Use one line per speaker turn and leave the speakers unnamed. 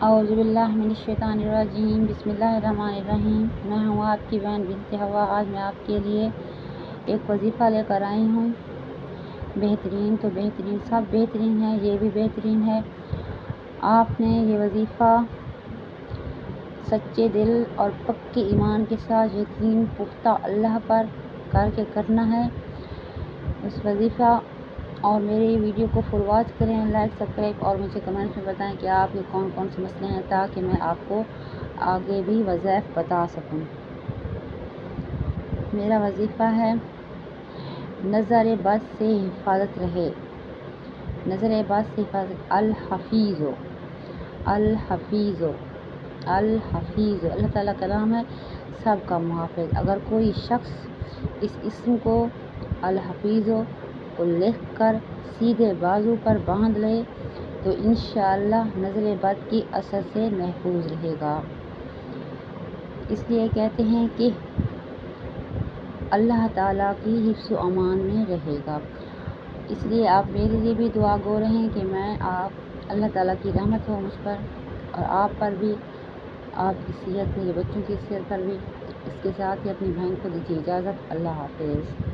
اعوذ باللہ من الشیطان الرجیم، بسم اللہ الرحمن الرحیم۔ میں ہوں آپ کی بہن بنت ہوا۔ آج میں آپ کے لیے ایک وظیفہ لے کر آئی ہوں۔ بہترین تو بہترین، سب بہترین ہے، یہ بھی بہترین ہے۔ آپ نے یہ وظیفہ سچے دل اور پکے ایمان کے ساتھ یقین پختہ اللہ پر کر کے کرنا ہے اس وظیفہ۔ اور میری ویڈیو کو فل واچ کریں، لائک سبسکرائب اور مجھے کمنٹ میں بتائیں کہ آپ کے کون کون سے مسئلے ہیں، تاکہ میں آپ کو آگے بھی وظائف بتا سکوں۔ میرا وظیفہ ہے نظر بد سے حفاظت رہے، نظر بد سے حفاظت۔ الحفیظ، الحفیظ، الحفیظ اللہ تعالیٰ کا نام ہے، سب کا محافظ۔ اگر کوئی شخص اس اسم کو الحفیظ کو لکھ کر سیدھے بازو پر باندھ لے تو انشاءاللہ نظر بد کی اثر سے محفوظ رہے گا۔ اس لیے کہتے ہیں کہ اللہ تعالیٰ کی حفظ و امان میں رہے گا۔ اس لیے آپ میرے لیے بھی دعا گو رہیں کہ اللہ تعالیٰ کی رحمت ہو مجھ پر اور آپ پر بھی، آپ کی صحت، میرے بچوں کی صحت پر بھی۔ اس کے ساتھ ہی اپنی بہن کو دیجیے اجازت۔ اللہ حافظ۔